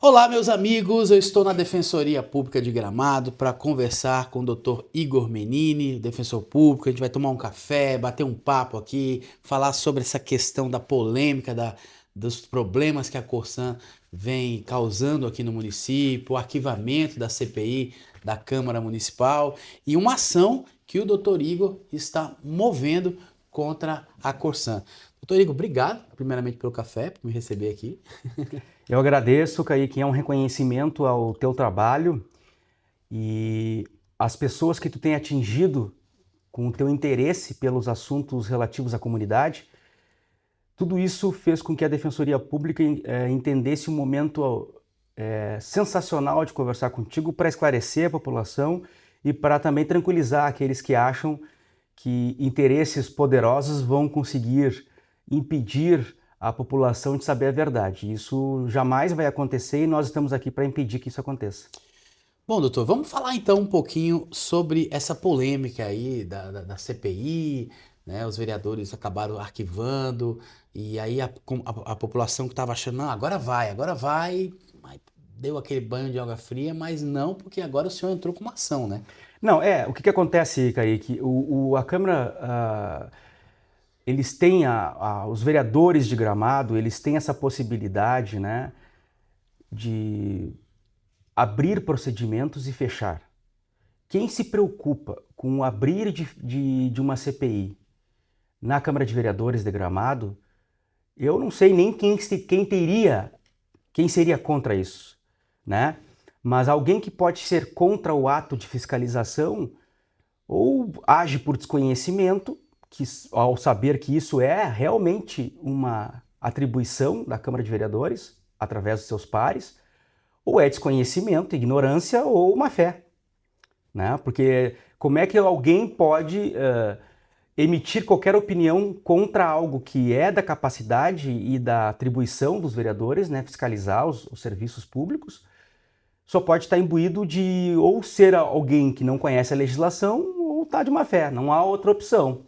Olá, meus amigos. Eu estou na Defensoria Pública de Gramado para conversar com o Dr. Igor Menini, defensor público. A gente vai tomar um café, bater um papo aqui, falar sobre essa questão da polêmica, dos problemas que a Corsan vem causando aqui no município, o arquivamento da CPI da Câmara Municipal e uma ação que o Dr. Igor está movendo contra a Corsan. Doutor Igor, obrigado, primeiramente, pelo café, por me receber aqui. Eu agradeço, Kaique, é um reconhecimento ao teu trabalho e as pessoas que tu tem atingido com o teu interesse pelos assuntos relativos à comunidade. Tudo isso fez com que a Defensoria Pública entendesse um momento sensacional de conversar contigo para esclarecer a população e para também tranquilizar aqueles que acham que interesses poderosos vão conseguir impedir a população de saber a verdade. Isso jamais vai acontecer e nós estamos aqui para impedir que isso aconteça. Bom, doutor, vamos falar então um pouquinho sobre essa polêmica aí da CPI, né? Os vereadores acabaram arquivando, e aí a população que estava achando, não, agora vai, mas deu aquele banho de água fria, mas não, porque agora o senhor entrou com uma ação, né? Não, o que acontece, Kaique? A Câmara, eles têm, os vereadores de Gramado, eles têm essa possibilidade, né, de abrir procedimentos e fechar. Quem se preocupa com o abrir de uma CPI na Câmara de Vereadores de Gramado, eu não sei nem quem seria contra isso, né? Mas alguém que pode ser contra o ato de fiscalização ou age por desconhecimento, que, ao saber que isso é realmente uma atribuição da Câmara de Vereadores, através dos seus pares, ou é desconhecimento, ignorância ou má fé, né? Porque como é que alguém pode emitir qualquer opinião contra algo que é da capacidade e da atribuição dos vereadores, né, fiscalizar os serviços públicos? Só pode estar imbuído de ou ser alguém que não conhece a legislação ou está de má fé, não há outra opção.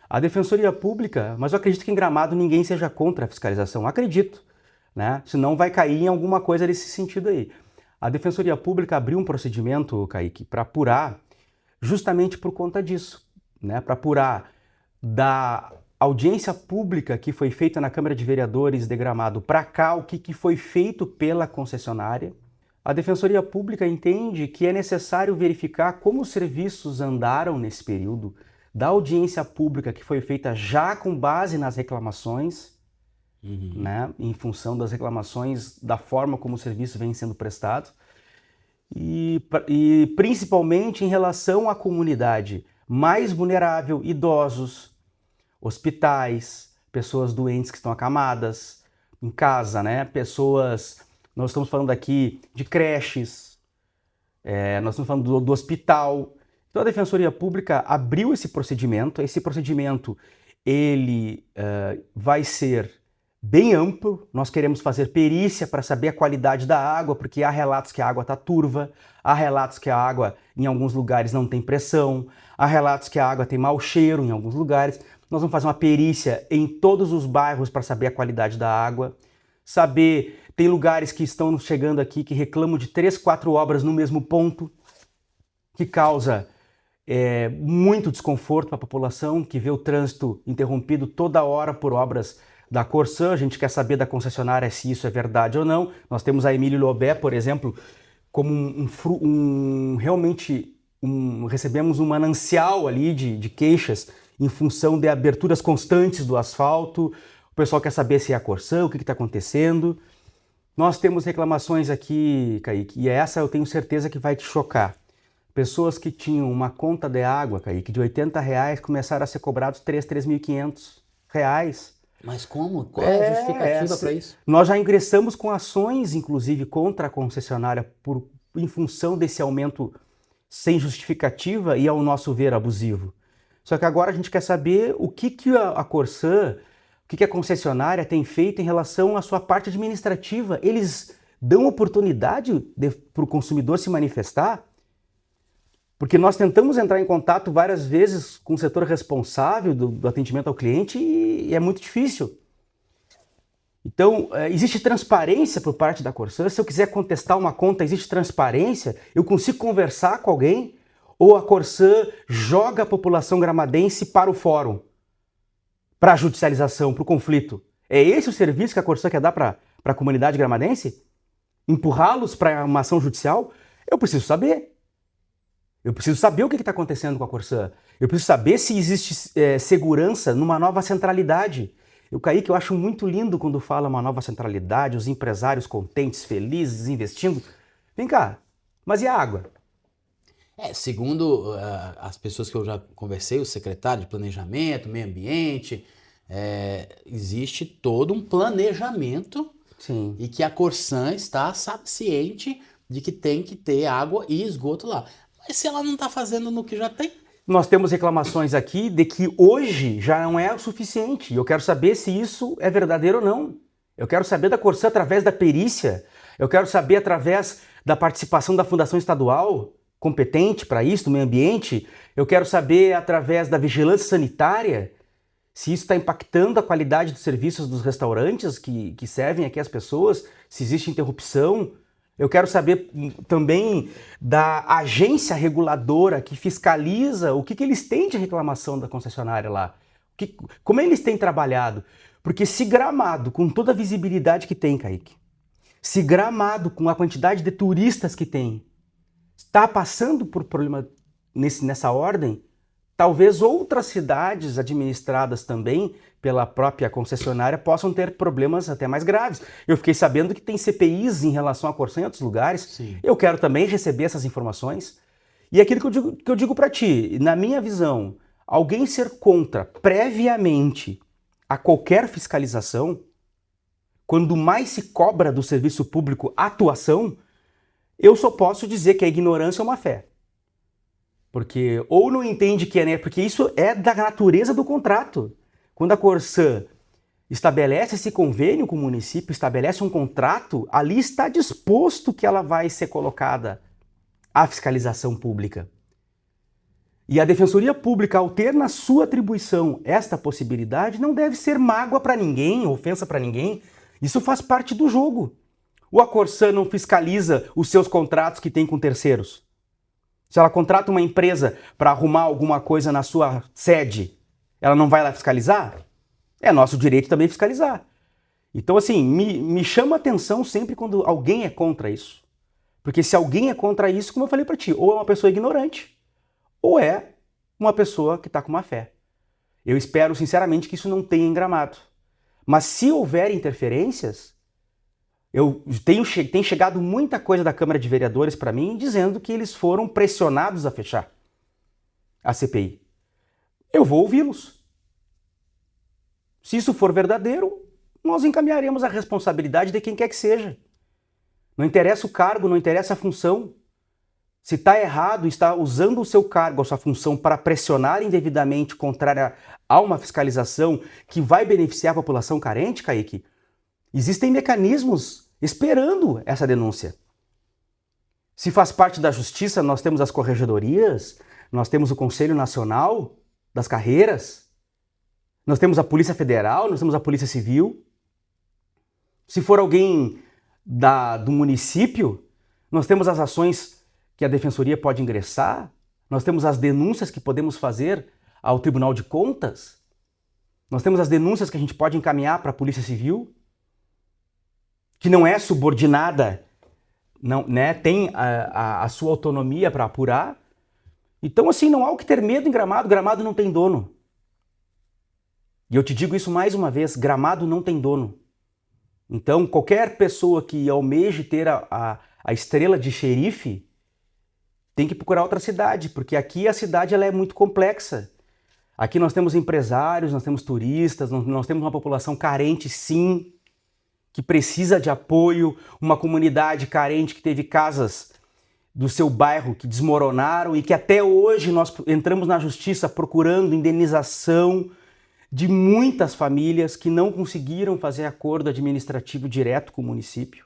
A Defensoria Pública, mas eu acredito que em Gramado ninguém seja contra a fiscalização, acredito, né? Senão vai cair em alguma coisa nesse sentido aí. A Defensoria Pública abriu um procedimento, Kaique, para apurar justamente por conta disso, né? Para apurar da audiência pública que foi feita na Câmara de Vereadores de Gramado para cá, o que foi feito pela concessionária. A Defensoria Pública entende que é necessário verificar como os serviços andaram nesse período, da audiência pública que foi feita já com base nas reclamações, né, em função das reclamações da forma como o serviço vem sendo prestado, e principalmente em relação à comunidade mais vulnerável, idosos, hospitais, pessoas doentes que estão acamadas em casa, né, nós estamos falando aqui de creches, nós estamos falando do hospital. Então a Defensoria Pública abriu esse procedimento ele vai ser bem amplo, nós queremos fazer perícia para saber a qualidade da água, porque há relatos que a água está turva, há relatos que a água em alguns lugares não tem pressão, há relatos que a água tem mau cheiro em alguns lugares. Nós vamos fazer uma perícia em todos os bairros para saber a qualidade da água, tem lugares que estão chegando aqui que reclamam de 3, 4 obras no mesmo ponto, que causa muito desconforto para a população, que vê o trânsito interrompido toda hora por obras da Corsan. A gente quer saber da concessionária se isso é verdade ou não. Nós temos a Emílio Lobé, por exemplo, como recebemos um manancial ali de queixas em função de aberturas constantes do asfalto. O pessoal quer saber se é a Corsan, o que está acontecendo. Nós temos reclamações aqui, Kaique, e essa eu tenho certeza que vai te chocar. Pessoas que tinham uma conta de água, Kaique, de R$ 80 começaram a ser cobrados R$ 3.500. Mas como? Qual é a justificativa para isso? Nós já ingressamos com ações, inclusive, contra a concessionária em função desse aumento sem justificativa e, ao nosso ver, abusivo. Só que agora a gente quer saber o que a Corsan, o que a concessionária tem feito em relação à sua parte administrativa. Eles dão oportunidade para o consumidor se manifestar? Porque nós tentamos entrar em contato várias vezes com o setor responsável do atendimento ao cliente e é muito difícil. Então, existe transparência por parte da Corsã? Se eu quiser contestar uma conta, existe transparência? Eu consigo conversar com alguém? Ou a Corsã joga a população gramadense para o fórum? Para a judicialização, para o conflito? É esse o serviço que a Corsã quer dar para a comunidade gramadense? Empurrá-los para uma ação judicial? Eu preciso saber. Eu preciso saber o que está acontecendo com a Corsã. Eu preciso saber se existe segurança numa nova centralidade. Kaique, eu acho muito lindo quando fala uma nova centralidade, os empresários contentes, felizes, investindo. Vem cá, mas e a água? Segundo as pessoas que eu já conversei, o secretário de Planejamento, Meio Ambiente, existe todo um planejamento. Sim. E que a Corsã está ciente de que tem que ter água e esgoto lá. Mas se ela não está fazendo no que já tem? Nós temos reclamações aqui de que hoje já não é o suficiente. E eu quero saber se isso é verdadeiro ou não. Eu quero saber da Corsã através da perícia. Eu quero saber através da participação da Fundação Estadual, competente para isso, do meio ambiente. Eu quero saber através da vigilância sanitária, se isso está impactando a qualidade dos serviços dos restaurantes que servem aqui as pessoas, se existe interrupção. Eu quero saber também da agência reguladora que fiscaliza o que eles têm de reclamação da concessionária lá. Como eles têm trabalhado. Porque se Gramado, com toda a visibilidade que tem, Kaique, se Gramado, com a quantidade de turistas que tem, está passando por problema nessa ordem, talvez outras cidades administradas também pela própria concessionária possam ter problemas até mais graves. Eu fiquei sabendo que tem CPIs em relação à Corsã em outros lugares. Sim. Eu quero também receber essas informações. E aquilo que eu digo para ti, na minha visão, alguém ser contra previamente a qualquer fiscalização, quando mais se cobra do serviço público atuação, eu só posso dizer que a ignorância é uma fé. Porque ou não entende que né? Porque isso é da natureza do contrato. Quando a Corsã estabelece esse convênio com o município, estabelece um contrato, ali está disposto que ela vai ser colocada à fiscalização pública. E a Defensoria Pública, ao ter na sua atribuição esta possibilidade, não deve ser mágoa para ninguém, ofensa para ninguém. Isso faz parte do jogo. Ou a Corsã não fiscaliza os seus contratos que tem com terceiros? Se ela contrata uma empresa para arrumar alguma coisa na sua sede, ela não vai lá fiscalizar? É nosso direito também fiscalizar. Então, assim, me chama a atenção sempre quando alguém é contra isso. Porque se alguém é contra isso, como eu falei para ti, ou é uma pessoa ignorante, ou é uma pessoa que está com má fé. Eu espero, sinceramente, que isso não tenha em Gramado. Mas se houver interferências, tem chegado muita coisa da Câmara de Vereadores para mim dizendo que eles foram pressionados a fechar a CPI. Eu vou ouvi-los. Se isso for verdadeiro, nós encaminharemos a responsabilidade de quem quer que seja. Não interessa o cargo, não interessa a função. Se está errado, está usando o seu cargo, a sua função para pressionar indevidamente contrária a uma fiscalização que vai beneficiar a população carente, Kaique, existem mecanismos esperando essa denúncia. Se faz parte da justiça, nós temos as corregedorias, nós temos o Conselho Nacional das Carreiras, nós temos a Polícia Federal, nós temos a Polícia Civil. Se for alguém do município, nós temos as ações que a Defensoria pode ingressar, nós temos as denúncias que podemos fazer ao Tribunal de Contas, nós temos as denúncias que a gente pode encaminhar para a Polícia Civil, que não é subordinada, não, né, tem a sua autonomia para apurar. Então, assim, não há o que ter medo em Gramado. Gramado não tem dono. E eu te digo isso mais uma vez, Gramado não tem dono. Então, qualquer pessoa que almeje ter a estrela de xerife tem que procurar outra cidade, porque aqui a cidade ela é muito complexa. Aqui nós temos empresários, nós temos turistas, nós temos uma população carente, sim, que precisa de apoio, uma comunidade carente que teve casas do seu bairro que desmoronaram e que até hoje nós entramos na justiça procurando indenização de muitas famílias que não conseguiram fazer acordo administrativo direto com o município.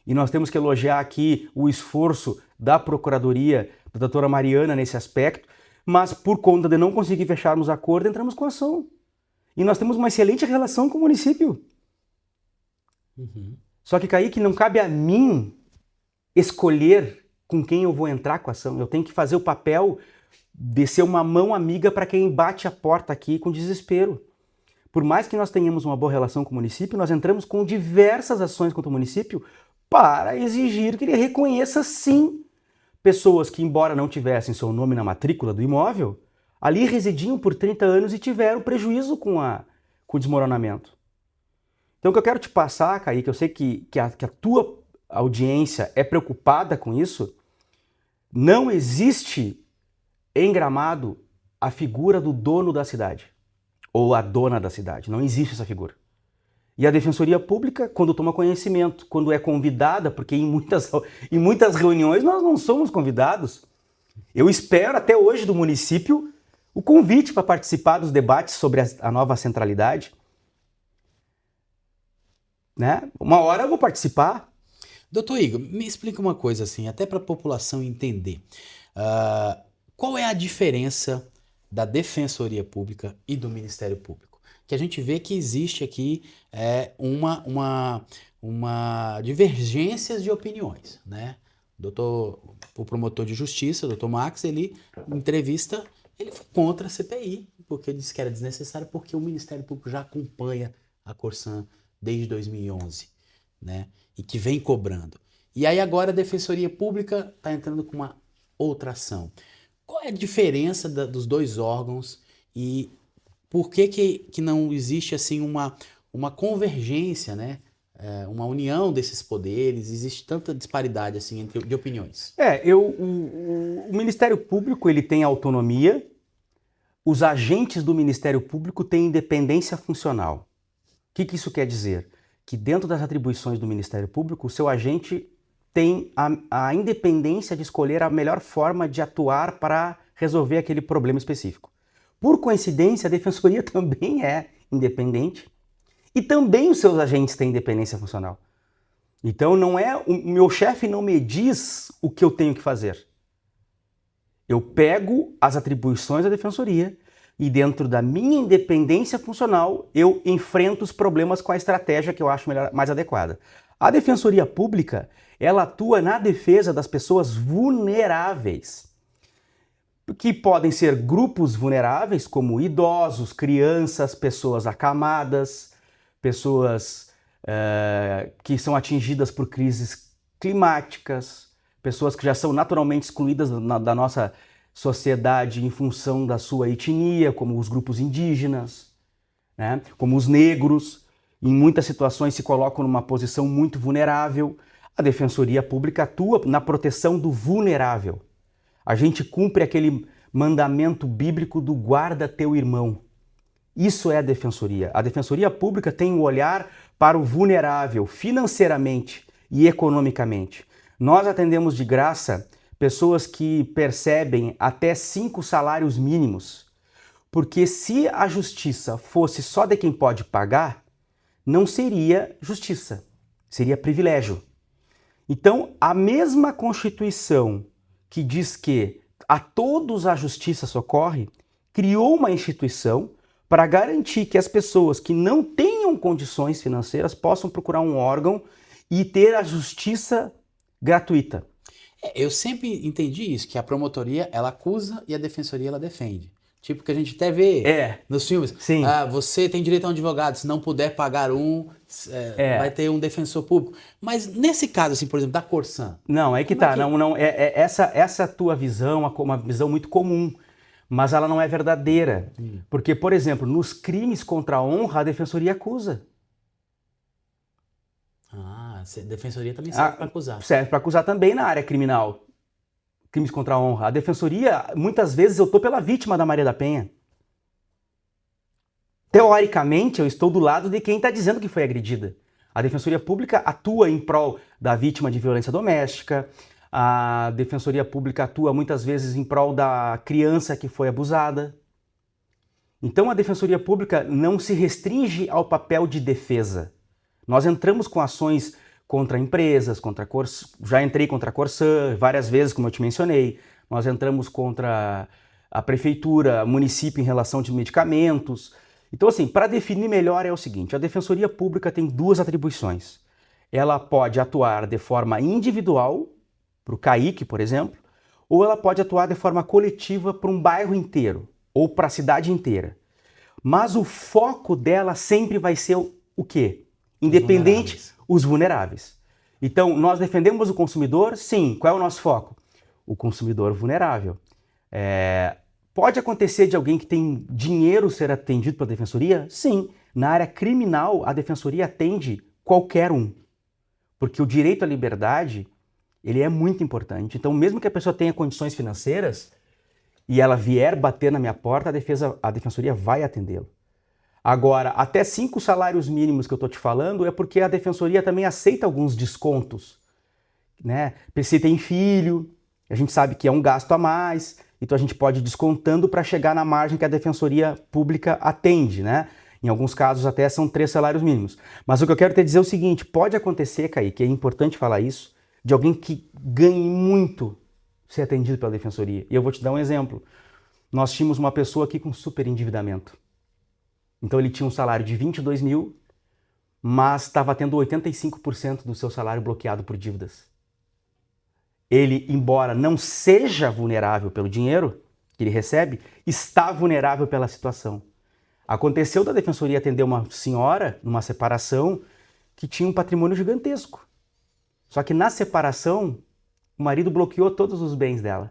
E nós temos que elogiar aqui o esforço da Procuradoria, da doutora Mariana nesse aspecto, mas por conta de não conseguir fecharmos acordo, entramos com ação. E nós temos uma excelente relação com o município. Uhum. Só que, Kaique, não cabe a mim escolher com quem eu vou entrar com a ação. Eu tenho que fazer o papel de ser uma mão amiga para quem bate a porta aqui com desespero. Por mais que nós tenhamos uma boa relação com o município, nós entramos com diversas ações contra o município para exigir que ele reconheça, sim, pessoas que, embora não tivessem seu nome na matrícula do imóvel, ali residiam por 30 anos e tiveram prejuízo com o desmoronamento. Então, o que eu quero te passar, Kaique, eu sei que a tua audiência é preocupada com isso, não existe em Gramado a figura do dono da cidade ou a dona da cidade. Não existe essa figura. E a Defensoria Pública, quando toma conhecimento, quando é convidada, porque em muitas reuniões nós não somos convidados, eu espero até hoje do município o convite para participar dos debates sobre a nova centralidade. Né? Uma hora eu vou participar. Doutor Igor, me explica uma coisa assim, até para a população entender. Qual é a diferença da Defensoria Pública e do Ministério Público? Que a gente vê que existe aqui uma divergências de opiniões, né? O promotor de justiça, o doutor Max, ele em entrevista, ele foi contra a CPI, porque ele disse que era desnecessário, porque o Ministério Público já acompanha a Corsan desde 2011, né? E que vem cobrando. E aí agora a Defensoria Pública está entrando com uma outra ação. Qual é a diferença dos dois órgãos e por que não existe assim uma convergência, né? Uma união desses poderes? Existe tanta disparidade assim de opiniões? O Ministério Público ele tem autonomia, os agentes do Ministério Público têm independência funcional. O que isso quer dizer? Que dentro das atribuições do Ministério Público, o seu agente tem a independência de escolher a melhor forma de atuar para resolver aquele problema específico. Por coincidência, a Defensoria também é independente e também os seus agentes têm independência funcional. Então o meu chefe não me diz o que eu tenho que fazer. Eu pego as atribuições da Defensoria e dentro da minha independência funcional, eu enfrento os problemas com a estratégia que eu acho mais adequada. A Defensoria Pública, ela atua na defesa das pessoas vulneráveis, que podem ser grupos vulneráveis, como idosos, crianças, pessoas acamadas, pessoas que são atingidas por crises climáticas, pessoas que já são naturalmente excluídas da nossa sociedade em função da sua etnia, como os grupos indígenas, né? Como os negros, em muitas situações se colocam numa posição muito vulnerável. A Defensoria Pública atua na proteção do vulnerável. A gente cumpre aquele mandamento bíblico do guarda teu irmão. Isso é a Defensoria. A Defensoria Pública tem um olhar para o vulnerável financeiramente e economicamente. Nós atendemos de graça pessoas que percebem até 5 salários mínimos, porque se a justiça fosse só de quem pode pagar, não seria justiça, seria privilégio. Então, a mesma Constituição que diz que a todos a justiça socorre, criou uma instituição para garantir que as pessoas que não tenham condições financeiras possam procurar um órgão e ter a justiça gratuita. Eu sempre entendi isso, que a promotoria ela acusa e a defensoria ela defende. Tipo que a gente até vê nos filmes. Sim. Você tem direito a um advogado, se não puder pagar vai ter um defensor público. Mas nesse caso, assim, por exemplo, da Corsan. Não, aí que tá. Essa tua visão é uma visão muito comum, mas ela não é verdadeira. Porque, por exemplo, nos crimes contra a honra, a defensoria acusa. A defensoria também serve para acusar. Serve para acusar também na área criminal. Crimes contra a honra. A defensoria, muitas vezes eu estou pela vítima da Maria da Penha. Teoricamente, eu estou do lado de quem está dizendo que foi agredida. A Defensoria Pública atua em prol da vítima de violência doméstica, a Defensoria Pública atua muitas vezes em prol da criança que foi abusada. Então a Defensoria Pública não se restringe ao papel de defesa. Nós entramos com ações contra empresas, já entrei contra a Corsan várias vezes, como eu te mencionei. Nós entramos contra a prefeitura, município em relação de medicamentos. Então, assim, para definir melhor é o seguinte, a Defensoria Pública tem duas atribuições. ela pode atuar de forma individual, para o Kaique, por exemplo, ou ela pode atuar de forma coletiva para um bairro inteiro, ou para a cidade inteira. Mas o foco dela sempre vai ser o quê? Independente, os vulneráveis. Então, nós defendemos o consumidor? Sim. Qual é o nosso foco? O consumidor vulnerável. Pode acontecer de alguém que tem dinheiro ser atendido pela defensoria? Sim. Na área criminal, a defensoria atende qualquer um. Porque o direito à liberdade, ele é muito importante. Então, mesmo que a pessoa tenha condições financeiras e ela vier bater na minha porta, a defensoria vai atendê-lo. Agora, até 5 salários mínimos que eu estou te falando é porque a defensoria também aceita alguns descontos, né? Se tem filho, a gente sabe que é um gasto a mais, então a gente pode ir descontando para chegar na margem que a defensoria pública atende, né? Em alguns casos até são 3 salários mínimos. Mas o que eu quero te dizer é o seguinte, pode acontecer, Kaique, é importante falar isso, de alguém que ganhe muito ser atendido pela defensoria. E eu vou te dar um exemplo. Nós tínhamos uma pessoa aqui com super endividamento. Então ele tinha um salário de 22 mil, mas estava tendo 85% do seu salário bloqueado por dívidas. Ele, embora não seja vulnerável pelo dinheiro que ele recebe, está vulnerável pela situação. Aconteceu da defensoria atender uma senhora numa separação que tinha um patrimônio gigantesco. Só que na separação, o marido bloqueou todos os bens dela.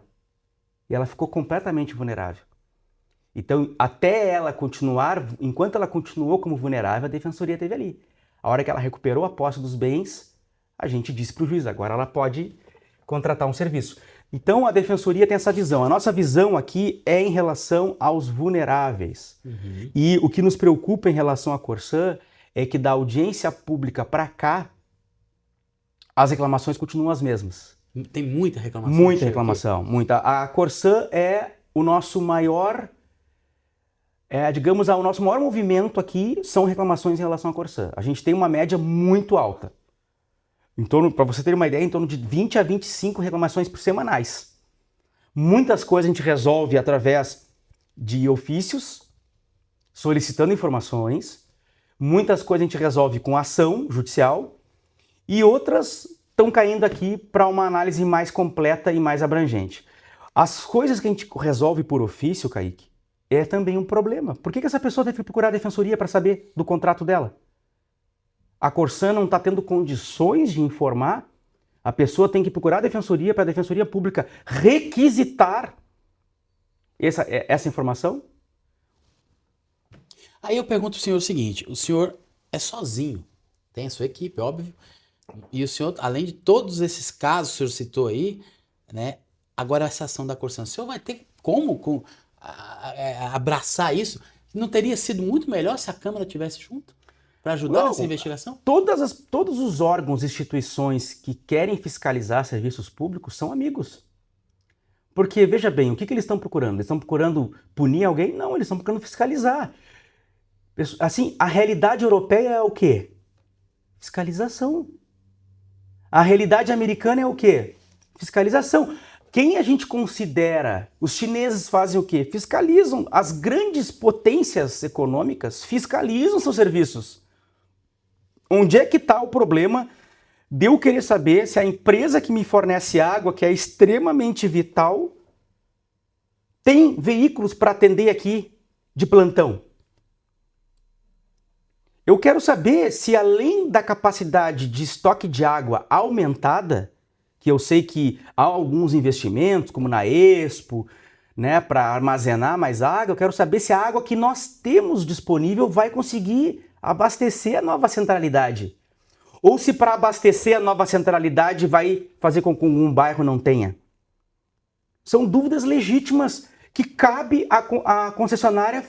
E ela ficou completamente vulnerável. Então, até ela continuar, enquanto ela continuou como vulnerável, a defensoria esteve ali. A hora que ela recuperou a posse dos bens, a gente disse para o juiz, agora ela pode contratar um serviço. Então, a defensoria tem essa visão. A nossa visão aqui é em relação aos vulneráveis. Uhum. E o que nos preocupa em relação à Corsan é que da audiência pública para cá, as reclamações continuam as mesmas. Tem muita reclamação? Muita reclamação, muita. A Corsan é o nosso maior, digamos, o nosso maior movimento aqui são reclamações em relação à Corsan. A gente tem uma média muito alta. Para você ter uma ideia, em torno de 20 a 25 reclamações por semanais. Muitas coisas a gente resolve através de ofícios, solicitando informações. Muitas coisas a gente resolve com ação judicial. E outras estão caindo aqui para uma análise mais completa e mais abrangente. As coisas que a gente resolve por ofício, Kaique, é também um problema. Por que essa pessoa deve procurar a defensoria para saber do contrato dela? A Corsan não está tendo condições de informar, a pessoa tem que procurar a defensoria para a defensoria pública requisitar essa informação? Aí eu pergunto ao senhor o seguinte, o senhor é sozinho, tem a sua equipe, óbvio, e o senhor, além de todos esses casos que o senhor citou aí, né, agora essa ação da Corsan, o senhor vai ter como abraçar isso? Não teria sido muito melhor se a Câmara tivesse junto? Para ajudar nessa investigação? Todos os órgãos e instituições que querem fiscalizar serviços públicos são amigos. Porque, veja bem, o que eles estão procurando? Eles estão procurando punir alguém? Não, eles estão procurando fiscalizar. Assim, a realidade europeia é o quê? Fiscalização. A realidade americana é o quê? Fiscalização. Quem a gente considera? Os chineses fazem o quê? Fiscalizam. As grandes potências econômicas fiscalizam seus serviços. Onde é que está o problema de eu querer saber se a empresa que me fornece água, que é extremamente vital, tem veículos para atender aqui de plantão? Eu quero saber se, além da capacidade de estoque de água aumentada, que eu sei que há alguns investimentos, como na Expo, né, para armazenar mais água, eu quero saber se a água que nós temos disponível vai conseguir abastecer a nova centralidade. Ou se para abastecer a nova centralidade vai fazer com que um bairro não tenha. São dúvidas legítimas que cabe à concessionária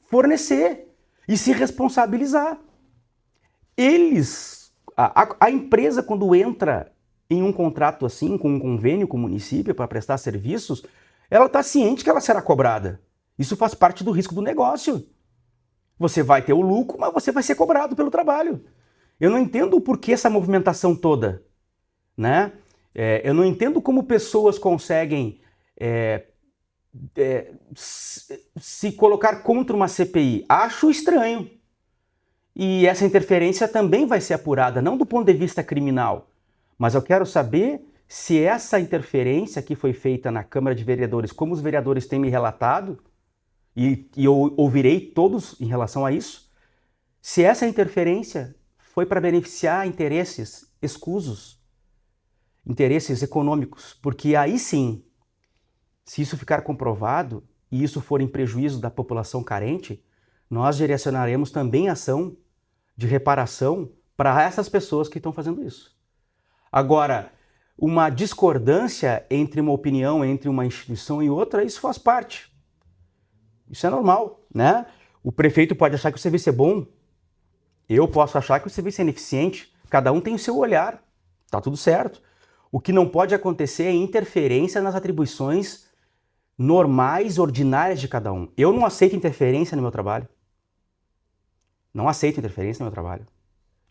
fornecer e se responsabilizar. A empresa, quando entra em um contrato assim, com um convênio com o município para prestar serviços, ela está ciente que ela será cobrada. Isso faz parte do risco do negócio. Você vai ter o lucro, mas você vai ser cobrado pelo trabalho. Eu não entendo o porquê essa movimentação toda, né? Eu não entendo como pessoas conseguem se colocar contra uma CPI. Acho estranho. E essa interferência também vai ser apurada, não do ponto de vista criminal, mas eu quero saber se essa interferência que foi feita na Câmara de Vereadores, como os vereadores têm me relatado, e eu ouvirei todos em relação a isso, se essa interferência foi para beneficiar interesses escusos, interesses econômicos, porque aí sim, se isso ficar comprovado e isso for em prejuízo da população carente, nós direcionaremos também ação de reparação para essas pessoas que estão fazendo isso. Agora, uma discordância entre uma opinião, entre uma instituição e outra, isso faz parte. Isso é normal, né? O prefeito pode achar que o serviço é bom, eu posso achar que o serviço é ineficiente, cada um tem o seu olhar, tá tudo certo. O que não pode acontecer é interferência nas atribuições normais, ordinárias de cada um. Eu não aceito interferência no meu trabalho. Não aceito interferência no meu trabalho.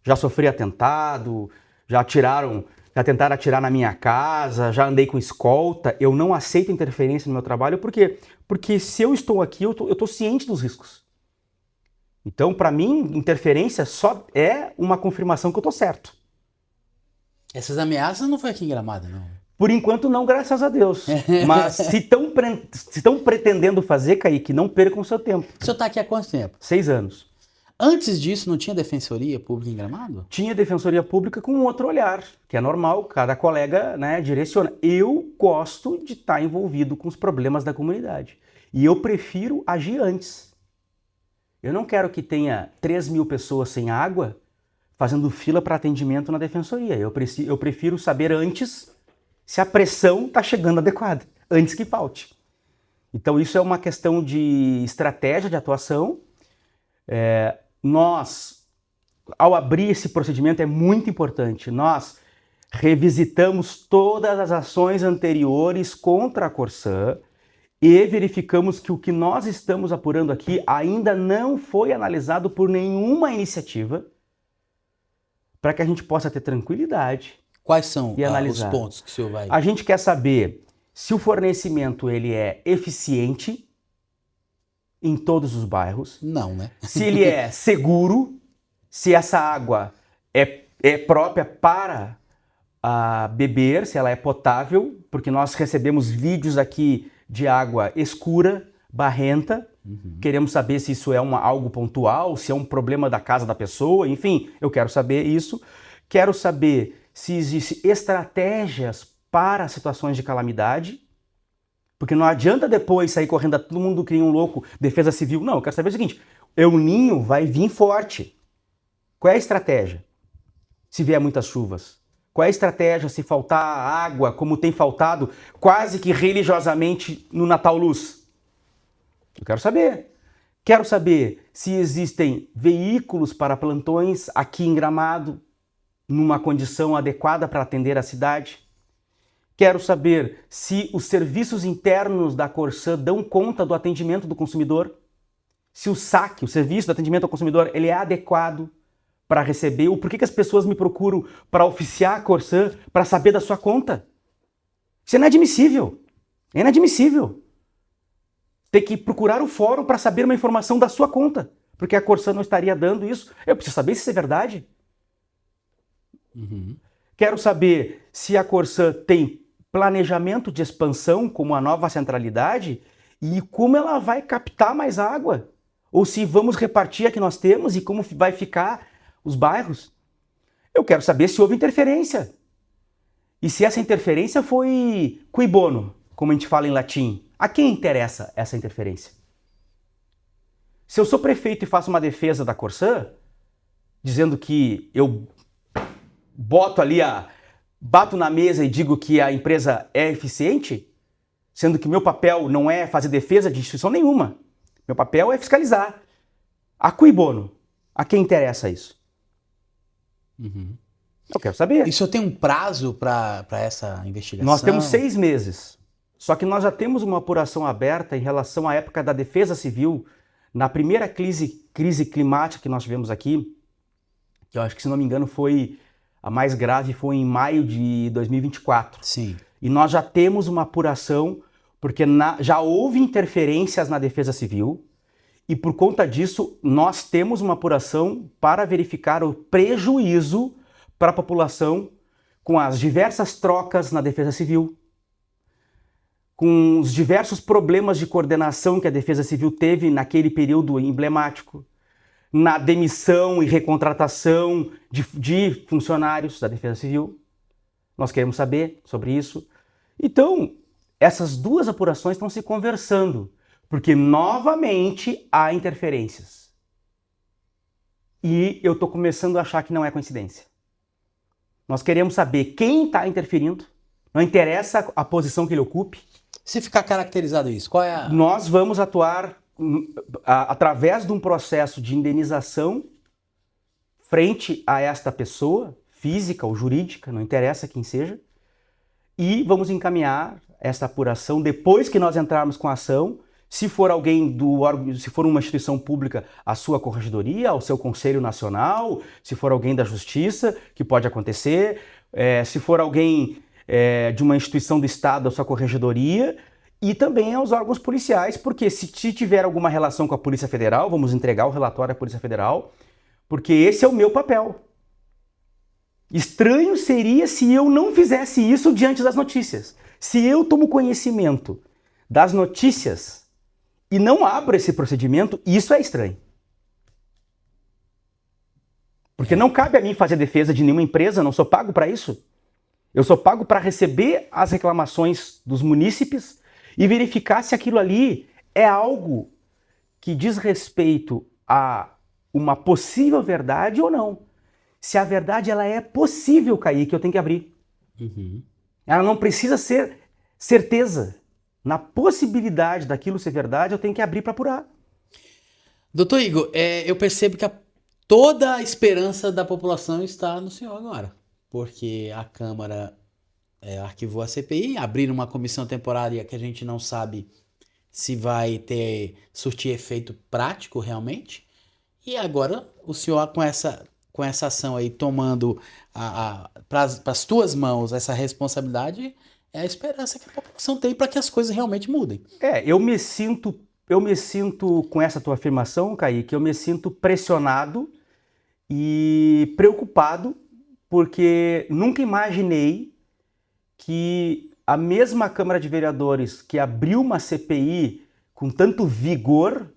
Já sofri atentado, já tentaram atirar na minha casa, já andei com escolta. Eu não aceito interferência no meu trabalho, por quê? Porque se eu estou aqui, eu estou ciente dos riscos. Então, para mim, interferência só é uma confirmação que eu estou certo. Essas ameaças não foi aqui em Gramado, não. Por enquanto não, graças a Deus. Mas se estão pretendendo fazer, Kaique, não percam o seu tempo. O senhor está aqui há quanto tempo? 6 anos. Antes disso, não tinha defensoria pública em Gramado? Tinha defensoria pública com um outro olhar, que é normal, cada colega, né, direciona. Eu gosto de estar envolvido com os problemas da comunidade. E eu prefiro agir antes. Eu não quero que tenha 3.000 pessoas sem água fazendo fila para atendimento na defensoria. Eu prefiro saber antes se a pressão está chegando adequada, antes que falte. Então isso é uma questão de estratégia de atuação. Nós, ao abrir esse procedimento, é muito importante, nós revisitamos todas as ações anteriores contra a Corsã e verificamos que o que nós estamos apurando aqui ainda não foi analisado por nenhuma iniciativa para que a gente possa ter tranquilidade. Quais são os pontos que o senhor vai... A gente quer saber se o fornecimento ele é eficiente em todos os bairros. Não, né? Se ele é seguro, se essa água é própria para beber, se ela é potável, porque nós recebemos vídeos aqui de água escura, barrenta. Queremos saber se isso é algo pontual, se é um problema da casa da pessoa, enfim, eu quero saber isso. Quero saber se existem estratégias para situações de calamidade, porque não adianta depois sair correndo a todo mundo que nem um louco, defesa civil. Não, eu quero saber o seguinte, El Ninho vai vir forte. Qual é a estratégia? Se vier muitas chuvas. Qual é a estratégia se faltar água, como tem faltado quase que religiosamente no Natal Luz? Eu quero saber. Quero saber se existem veículos para plantões aqui em Gramado, numa condição adequada para atender a cidade. Quero saber se os serviços internos da Corsã dão conta do atendimento do consumidor. Se o SAC, o Serviço de Atendimento ao Consumidor, ele é adequado para receber, ou por que as pessoas me procuram para oficiar a Corsã, para saber da sua conta? Isso é inadmissível. É inadmissível. Ter que procurar o fórum para saber uma informação da sua conta, porque a Corsã não estaria dando isso. Eu preciso saber se isso é verdade. Quero saber se a Corsã tem planejamento de expansão como a nova centralidade e como ela vai captar mais água. Ou se vamos repartir a que nós temos e como vai ficar os bairros. Eu quero saber se houve interferência. E se essa interferência foi cui bono, como a gente fala em latim. A quem interessa essa interferência? Se eu sou prefeito e faço uma defesa da Corsã, dizendo que eu bato na mesa e digo que a empresa é eficiente, sendo que meu papel não é fazer defesa de instituição nenhuma. Meu papel é fiscalizar. A cui bono? A quem interessa isso? Eu quero saber. E o senhor tem um prazo para essa investigação? Nós temos 6 meses. Só que nós já temos uma apuração aberta em relação à época da Defesa Civil, na primeira crise climática que nós tivemos aqui, que eu acho que, se não me engano, foi a mais grave, foi em maio de 2024. Sim. E nós já temos uma apuração, porque já houve interferências na Defesa Civil, e por conta disso nós temos uma apuração para verificar o prejuízo para a população com as diversas trocas na Defesa Civil, com os diversos problemas de coordenação que a Defesa Civil teve naquele período emblemático, na demissão e recontratação de funcionários da Defesa Civil. Nós queremos saber sobre isso. Então, essas duas apurações estão se conversando, porque novamente há interferências. E eu estou começando a achar que não é coincidência. Nós queremos saber quem está interferindo, não interessa a posição que ele ocupe. Se ficar caracterizado isso, qual é a... Nós vamos atuar através de um processo de indenização frente a esta pessoa, física ou jurídica, não interessa quem seja, e vamos encaminhar essa apuração depois que nós entrarmos com a ação. Se for alguém do órgão, se for uma instituição pública, a sua corregedoria, ao seu Conselho Nacional, se for alguém da Justiça, que pode acontecer, se for alguém de uma instituição do Estado, a sua corregedoria, e também aos órgãos policiais, porque se tiver alguma relação com a Polícia Federal, vamos entregar o relatório à Polícia Federal, porque esse é o meu papel. Estranho seria se eu não fizesse isso diante das notícias. Se eu tomo conhecimento das notícias e não abro esse procedimento, isso é estranho. Porque não cabe a mim fazer defesa de nenhuma empresa, não sou pago para isso. Eu sou pago para receber as reclamações dos munícipes e verificar se aquilo ali é algo que diz respeito a uma possível verdade ou não. Se a verdade ela é possível cair, que eu tenho que abrir. Uhum. Ela não precisa ser certeza. Na possibilidade daquilo ser verdade, eu tenho que abrir para apurar. Doutor Igor, eu percebo que toda a esperança da população está no senhor agora, porque a Câmara arquivou a CPI, abriram uma comissão temporária que a gente não sabe se vai surtir efeito prático realmente, e agora o senhor com essa ação aí tomando para as tuas mãos essa responsabilidade, é a esperança que a população tem para que as coisas realmente mudem. Eu me sinto com essa tua afirmação, Kaique, eu me sinto pressionado e preocupado, porque nunca imaginei que a mesma Câmara de Vereadores que abriu uma CPI com tanto vigor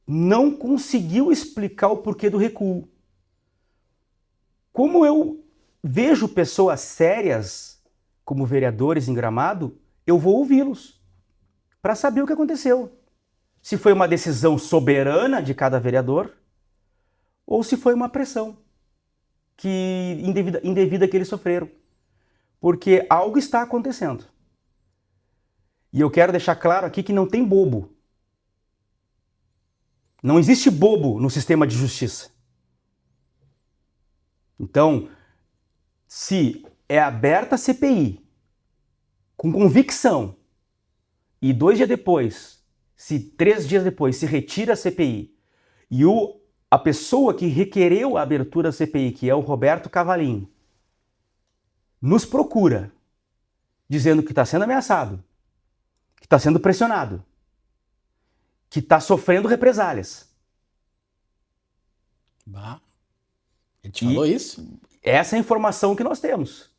não conseguiu explicar o porquê do recuo. Como eu vejo pessoas sérias como vereadores em Gramado, eu vou ouvi-los para saber o que aconteceu. Se foi uma decisão soberana de cada vereador ou se foi uma pressão indevida que eles sofreram. Porque algo está acontecendo. E eu quero deixar claro aqui que não tem bobo. Não existe bobo no sistema de justiça. Então, se é aberta a CPI com convicção e 3 dias depois se retira a CPI e a pessoa que requereu a abertura da CPI, que é o Roberto Cavalim, nos procura, dizendo que está sendo ameaçado, que está sendo pressionado, que está sofrendo represálias. Bah. Ele te falou isso? Essa é a informação que nós temos.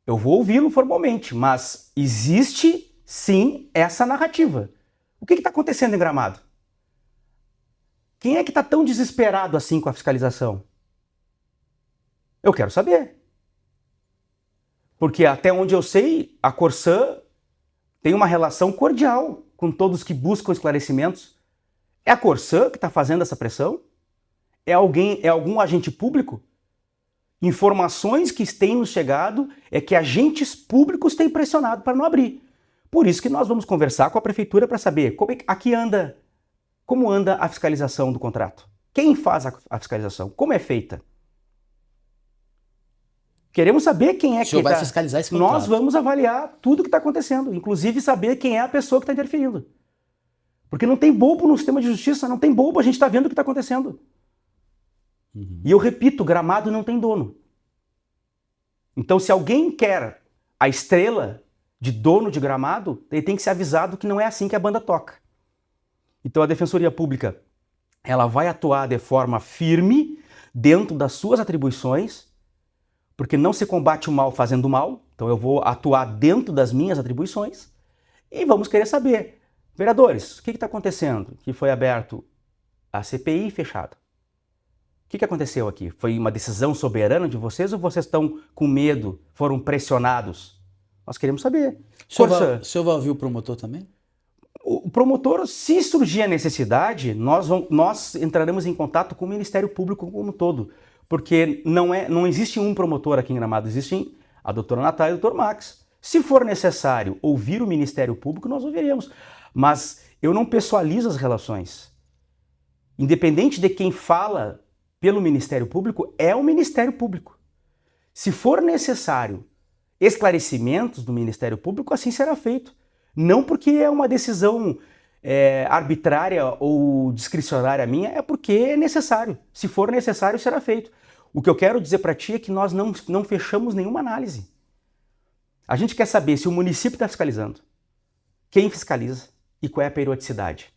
Eu vou ouvi-lo formalmente, mas existe, sim, essa narrativa. O que está acontecendo em Gramado? Quem é que está tão desesperado assim com a fiscalização? Eu quero saber. Porque até onde eu sei, a Corsã tem uma relação cordial com todos que buscam esclarecimentos. É a Corsã que está fazendo essa pressão? É algum agente público? Informações que têm nos chegado é que agentes públicos têm pressionado para não abrir. Por isso que nós vamos conversar com a prefeitura para saber como anda a fiscalização do contrato. Quem faz a fiscalização? Como é feita? Queremos saber quem é que vai fiscalizar esse contrato. Nós vamos avaliar tudo que está acontecendo, inclusive saber quem é a pessoa que está interferindo. Porque não tem bobo no sistema de justiça, não tem bobo, a gente está vendo o que está acontecendo. Uhum. E eu repito, Gramado não tem dono. Então, se alguém quer a estrela de dono de Gramado, ele tem que ser avisado que não é assim que a banda toca. Então a Defensoria Pública, ela vai atuar de forma firme dentro das suas atribuições, porque não se combate o mal fazendo o mal, então eu vou atuar dentro das minhas atribuições e vamos querer saber, vereadores, o que está acontecendo? Que foi aberto a CPI fechada. O que aconteceu aqui? Foi uma decisão soberana de vocês ou vocês estão com medo, foram pressionados? Nós queremos saber. O senhor vai ouvir o promotor também? O promotor, se surgir a necessidade, nós entraremos em contato com o Ministério Público como um todo, porque não existe um promotor aqui em Gramado, existem a doutora Natália e o doutor Max. Se for necessário ouvir o Ministério Público, nós ouviremos, mas eu não pessoalizo as relações. Independente de quem fala pelo Ministério Público, é o Ministério Público. Se for necessário esclarecimentos do Ministério Público, assim será feito. Não porque é uma decisão arbitrária ou discricionária minha, é porque é necessário. Se for necessário, será feito. O que eu quero dizer para ti é que nós não fechamos nenhuma análise. A gente quer saber se o município está fiscalizando, quem fiscaliza e qual é a periodicidade.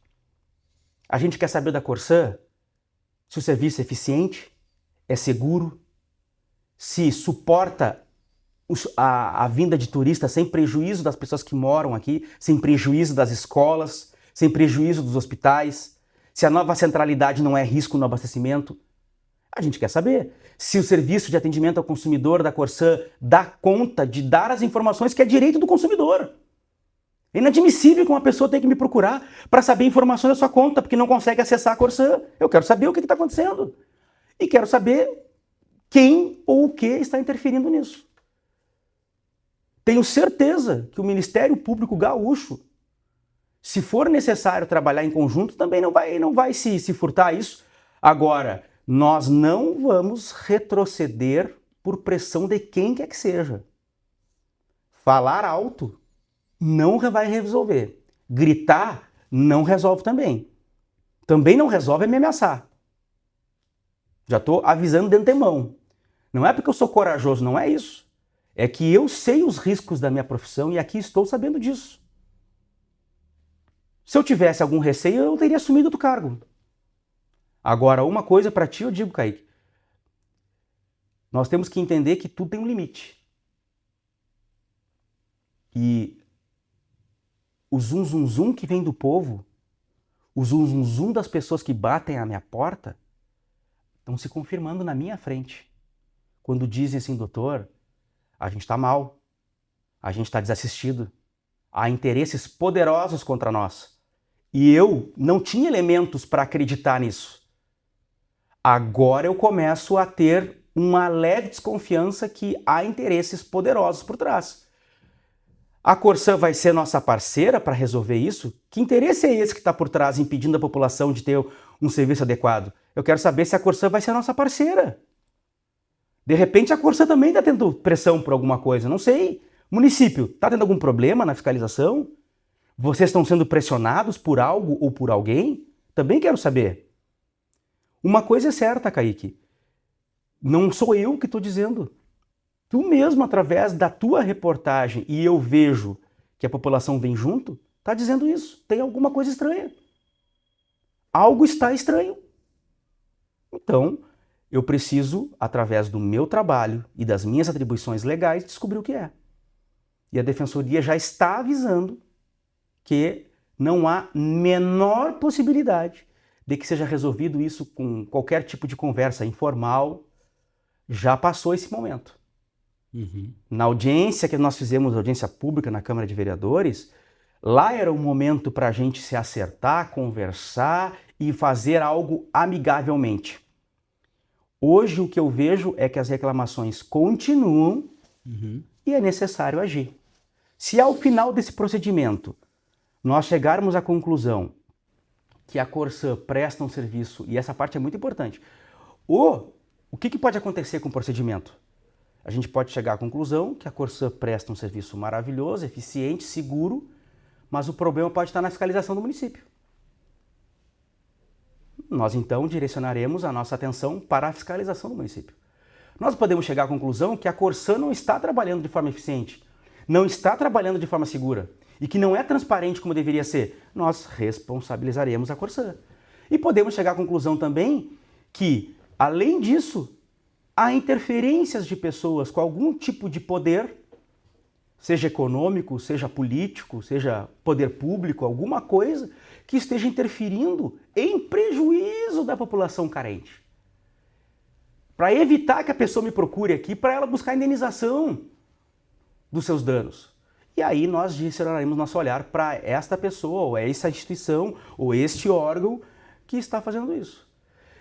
A gente quer saber da Corsã se o serviço é eficiente, é seguro, se suporta a vinda de turistas sem prejuízo das pessoas que moram aqui, sem prejuízo das escolas, sem prejuízo dos hospitais, se a nova centralidade não é risco no abastecimento. A gente quer saber se o serviço de atendimento ao consumidor da Corsã dá conta de dar as informações que é direito do consumidor. É inadmissível que uma pessoa tenha que me procurar para saber informações da sua conta, porque não consegue acessar a Corsã. Eu quero saber o que está acontecendo. E quero saber quem ou o que está interferindo nisso. Tenho certeza que o Ministério Público Gaúcho, se for necessário trabalhar em conjunto, também não vai se furtar a isso. Agora, nós não vamos retroceder por pressão de quem quer que seja. Falar alto não vai resolver. Gritar não resolve também. Também não resolve me ameaçar. Já estou avisando de antemão. Não é porque eu sou corajoso, não é isso. É que eu sei os riscos da minha profissão e aqui estou sabendo disso. Se eu tivesse algum receio, eu teria assumido outro cargo. Agora, uma coisa para ti eu digo, Kaique. Nós temos que entender que tudo tem um limite. E o zum zum zum que vem do povo, o zum zum zum das pessoas que batem à minha porta, estão se confirmando na minha frente. Quando dizem assim, doutor, a gente está mal, a gente está desassistido, há interesses poderosos contra nós. E eu não tinha elementos para acreditar nisso. Agora eu começo a ter uma leve desconfiança que há interesses poderosos por trás. A Corsã vai ser nossa parceira para resolver isso? Que interesse é esse que está por trás, impedindo a população de ter um serviço adequado? Eu quero saber se a Corsã vai ser nossa parceira. De repente a Corsã também está tendo pressão por alguma coisa, não sei. Município, está tendo algum problema na fiscalização? Vocês estão sendo pressionados por algo ou por alguém? Também quero saber. Uma coisa é certa, Kaique. Não sou eu que estou dizendo. Tu mesmo, através da tua reportagem, e eu vejo que a população vem junto, está dizendo isso. Tem alguma coisa estranha. Algo está estranho. Então, eu preciso, através do meu trabalho e das minhas atribuições legais, descobrir o que é. E a Defensoria já está avisando que não há menor possibilidade de que seja resolvido isso com qualquer tipo de conversa informal. Já passou esse momento. Uhum. Na audiência que nós fizemos, audiência pública na Câmara de Vereadores, lá era um momento para a gente se acertar, conversar e fazer algo amigavelmente. Hoje o que eu vejo é que as reclamações continuam e é necessário agir. Se ao final desse procedimento nós chegarmos à conclusão que a Corsã presta um serviço, e essa parte é muito importante, o que pode acontecer com o procedimento? A gente pode chegar à conclusão que a Corsã presta um serviço maravilhoso, eficiente, seguro, mas o problema pode estar na fiscalização do município. Nós então direcionaremos a nossa atenção para a fiscalização do município. Nós podemos chegar à conclusão que a Corsã não está trabalhando de forma eficiente, não está trabalhando de forma segura, e que não é transparente como deveria ser, nós responsabilizaremos a Corsã. E podemos chegar à conclusão também que, além disso, há interferências de pessoas com algum tipo de poder, seja econômico, seja político, seja poder público, alguma coisa que esteja interferindo em prejuízo da população carente. Para evitar que a pessoa me procure aqui, para ela buscar indenização dos seus danos. E aí nós direcionaremos nosso olhar para esta pessoa, ou essa instituição, ou este órgão que está fazendo isso.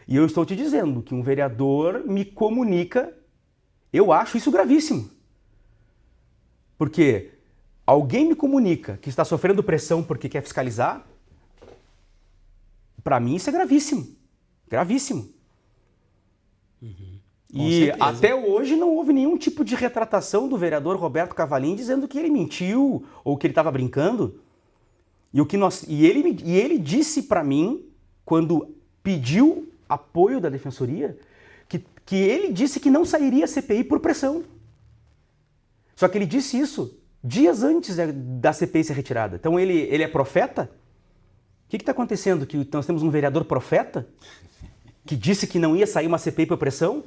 E eu estou te dizendo que um vereador me comunica, eu acho isso gravíssimo. Porque alguém me comunica que está sofrendo pressão porque quer fiscalizar, para mim isso é gravíssimo. Gravíssimo. E até hoje não houve nenhum tipo de retratação do vereador Roberto Cavalim dizendo que ele mentiu ou que ele estava brincando. E ele disse para mim, quando pediu apoio da Defensoria, que ele disse que não sairia CPI por pressão. Só que ele disse isso dias antes da CPI ser retirada. Então ele é profeta? O que está acontecendo? Que nós temos um vereador profeta que disse que não ia sair uma CPI por pressão?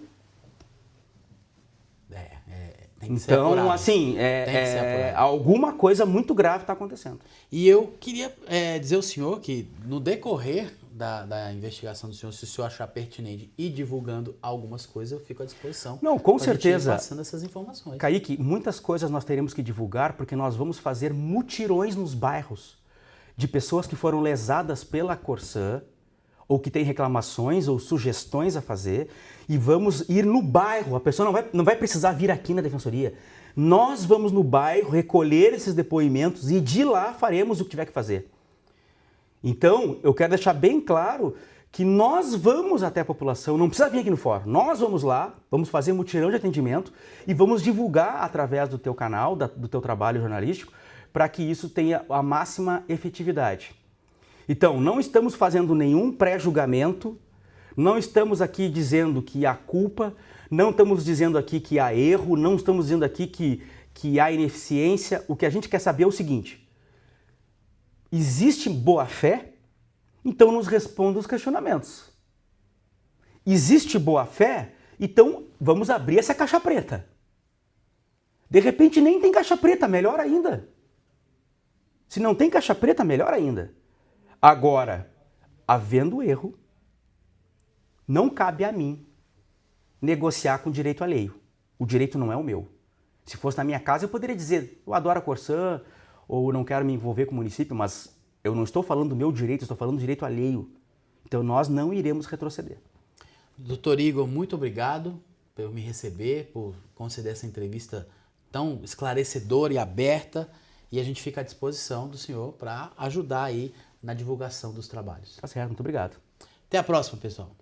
Tem que ser Então, apurado. assim, Tem que ser apurado. alguma coisa muito grave está acontecendo. E eu queria dizer ao senhor que, no decorrer da investigação do senhor, se o senhor achar pertinente ir divulgando algumas coisas, eu fico à disposição. Não, com pra gente ir certeza. passando essas informações. Kaique, muitas coisas nós teremos que divulgar porque nós vamos fazer mutirões nos bairros de pessoas que foram lesadas pela Corsã ou que têm reclamações ou sugestões a fazer e vamos ir no bairro. A pessoa não vai precisar vir aqui na Defensoria. Nós vamos no bairro recolher esses depoimentos e de lá faremos o que tiver que fazer. Então, eu quero deixar bem claro que nós vamos até a população, não precisa vir aqui no fórum, nós vamos lá, vamos fazer mutirão de atendimento e vamos divulgar através do teu canal, do teu trabalho jornalístico, para que isso tenha a máxima efetividade. Então, não estamos fazendo nenhum pré-julgamento, não estamos aqui dizendo que há culpa, não estamos dizendo aqui que há erro, não estamos dizendo aqui que há ineficiência. O que a gente quer saber é o seguinte: existe boa-fé? Então nos responda os questionamentos. Existe boa-fé? Então vamos abrir essa caixa preta. De repente nem tem caixa preta, melhor ainda. Se não tem caixa preta, melhor ainda. Agora, havendo erro, não cabe a mim negociar com o direito alheio. O direito não é o meu. Se fosse na minha casa, eu poderia dizer, eu adoro a Corsã, ou não quero me envolver com o município, mas eu não estou falando do meu direito, eu estou falando do direito alheio. Então nós não iremos retroceder. Doutor Igor, muito obrigado por me receber, por conceder essa entrevista tão esclarecedora e aberta. E a gente fica à disposição do senhor para ajudar aí na divulgação dos trabalhos. Tá certo, muito obrigado. Até a próxima, pessoal.